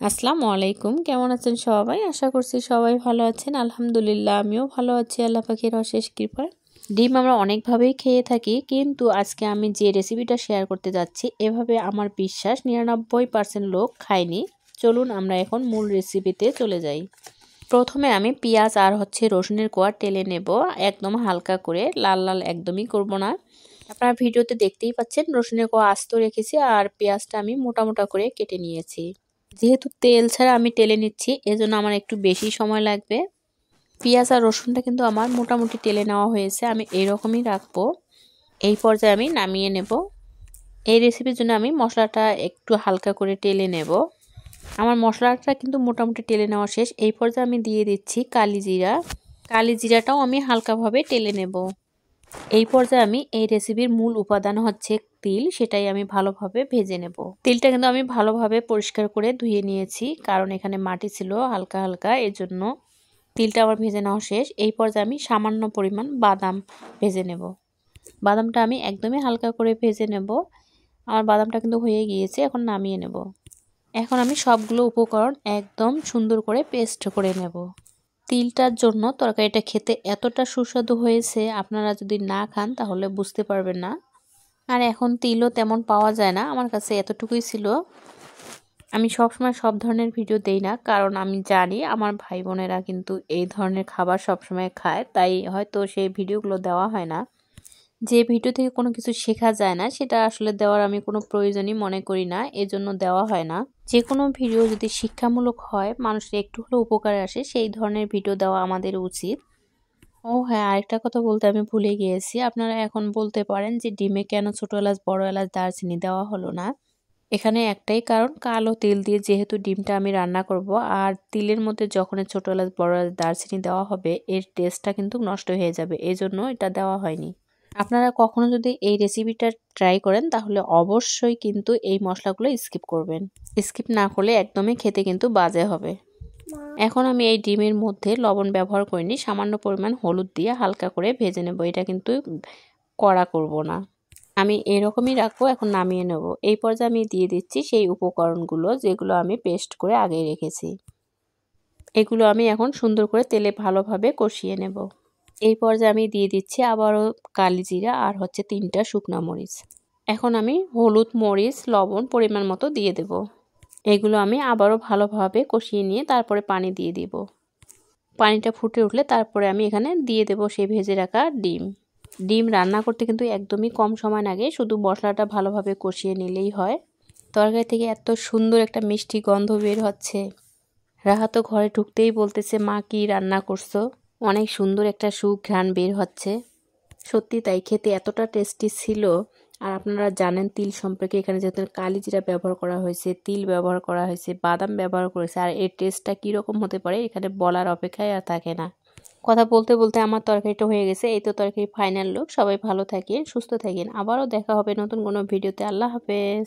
আসসালামু আলাইকুম, কেমন আছেন সবাই? আশা করছি সবাই ভালো আছেন। আলহামদুলিল্লাহ আমিও ভালো আছি আল্লাহ পাকের অশেষ কৃপায়। ডিম আমরা অনেকভাবেই খেয়ে থাকি, কিন্তু আজকে আমি যে রেসিপিটা শেয়ার করতে যাচ্ছি এভাবে আমার বিশ্বাস 99% লোক খায়নি। চলুন আমরা এখন মূল রেসিপিতে চলে যাই। প্রথমে আমি পেঁয়াজ আর রসুনের কোয়া টেলে নেব, একদম হালকা করে, লাল লাল একদমই করব না। আপনারা ভিডিওতে দেখতেই পাচ্ছেন রসুনের কোয়া আস্ত রেখেছি আর পেঁয়াজটা আমি মোটা মোটা করে কেটে নিয়েছি। যেহেতু তেল ছাড়া আমি টেলে নিচ্ছি, এজন্য আমার একটু বেশি সময় লাগবে। পেঁয়াজ আর রসুনটা কিন্তু আমার মোটামুটি টেলে নেওয়া হয়েছে, আমি এইরকমই রাখবো। এই পর্যায়ে আমি নামিয়ে নেব। এই রেসিপির জন্য আমি মশলাটা একটু হালকা করে টেলে নেব। আমার মশলাটা কিন্তু মোটামুটি টেলে নেওয়া শেষ। এই পর্যায়ে আমি দিয়ে দিচ্ছি কালি জিরা। কালি জিরাটাও আমি হালকাভাবে টেলে নেব। এই পর্যায়ে আমি এই রেসিপির মূল উপাদান হচ্ছে তিল, সেটাই আমি ভালোভাবে ভেজে নেব। তিলটা কিন্তু আমি ভালোভাবে পরিষ্কার করে ধুয়ে নিয়েছি, কারণ এখানে মাটি ছিল হালকা হালকা, এজন্য তিলটা আমার ভেজে নেওয়া শেষ। এই পর্যায়ে আমি সামান্য পরিমাণ বাদাম ভেজে নেব। বাদামটা আমি একদমই হালকা করে ভেজে নেব। আমার বাদামটা কিন্তু হয়ে গিয়েছে, এখন নামিয়ে নেব। এখন আমি সবগুলো উপকরণ একদম সুন্দর করে পেস্ট করে নেব। তিলটার জন্য তরকারিটা খেতে এতটা সুস্বাদু হয়েছে, আপনারা যদি না খান তাহলে বুঝতে পারবেন না। আর এখন তিলও তেমন পাওয়া যায় না, আমার কাছে এতটুকুই ছিল। আমি সবসময় সব ধরনের ভিডিও দেই না, কারণ আমি জানি আমার ভাই বোনেরা কিন্তু এই ধরনের খাবার সবসময় খায়, তাই হয়তো সেই ভিডিওগুলো দেওয়া হয় না। যে ভিডিও থেকে কোনো কিছু শেখা যায় না সেটা আসলে দেওয়ার আমি কোনো প্রয়োজনই মনে করি না, এজন্য দেওয়া হয় না। যে কোনো ভিডিও যদি শিক্ষামূলক হয়, মানুষের একটু হলেও উপকারে আসে, সেই ধরনের ভিডিও দেওয়া আমাদের উচিত। ও হ্যাঁ, আরেকটা কথা বলতে আমি ভুলে গিয়েছি। আপনারা এখন বলতে পারেন যে ডিমে কেন ছোট এলাচ, বড় এলাচ, দারচিনি দেওয়া হলো না। এখানে একটাই কারণ, কালো তিল দিয়ে যেহেতু ডিমটা আমি রান্না করব, আর তিলের মধ্যে যখন ছোট এলাচ, বড় এলাচ, দারচিনি দেওয়া হবে এর টেস্টটা কিন্তু নষ্ট হয়ে যাবে, এজন্য এটা দেওয়া হয়নি। আপনারা কখনো যদি এই রেসিপিটা ট্রাই করেন তাহলে অবশ্যই কিন্তু এই মশলাগুলো স্কিপ করবেন। স্কিপ না করলে একদমই খেতে কিন্তু বাজে হবে। এখন আমি এই ডিমের মধ্যে লবণ ব্যবহার করিনি, সামান্য পরিমাণ হলুদ দিয়ে হালকা করে ভেজে নেব। এটা কিন্তু কড়া করব না, আমি এরকমই রাখবো। এখন নামিয়ে নেব। এই পর্যায়ে আমি দিয়ে দিচ্ছি সেই উপকরণগুলো যেগুলো আমি পেস্ট করে আগে রেখেছি। এগুলো আমি এখন সুন্দর করে তেলে ভালোভাবে কষিয়ে নেব। এই পর্যায়ে আমি দিয়ে দিচ্ছি আবারও কালি জিরা আর 3টা শুকনা মরিচ। এখন আমি হলুদ, মরিচ, লবণ পরিমাণ মতো দিয়ে দেব। এগুলো আমি আবারও ভালোভাবে কষিয়ে নিয়ে তারপরে পানি দিয়ে দিব। পানিটা ফুটে উঠলে তারপরে আমি এখানে দিয়ে দেব সেই ভেজে রাখা ডিম। ডিম রান্না করতে কিন্তু একদমই কম সময় লাগে, শুধু মশলাটা ভালোভাবে কষিয়ে নিলেই হয়। তরকারি থেকে এত সুন্দর একটা মিষ্টি গন্ধ বের হচ্ছে। রাহা তো ঘরে ঢুকতেই বলতেছে, মা কি রান্না করছো? অনেক সুন্দর একটা সুঘ্রাণ বের হচ্ছে। সত্যি তাই, খেতে এতটা টেস্টি ছিল। আর আপনারা জানেন তিল সম্পর্কে, এখানে যেহেতু কালি জিরা ব্যবহার করা হয়েছে, তিল ব্যবহার করা হয়েছে, বাদাম ব্যবহার করেছে, আর এর টেস্টটা কীরকম হতে পারে এখানে বলার অপেক্ষায় আর থাকে না। কথা বলতে বলতে আমার তরকারিটা হয়ে গেছে। এই তো তরকারি ফাইনাল লুক। সবাই ভালো থাকেন, সুস্থ থাকেন। আবারও দেখা হবে নতুন কোনো ভিডিওতে। আল্লাহ হাফেজ।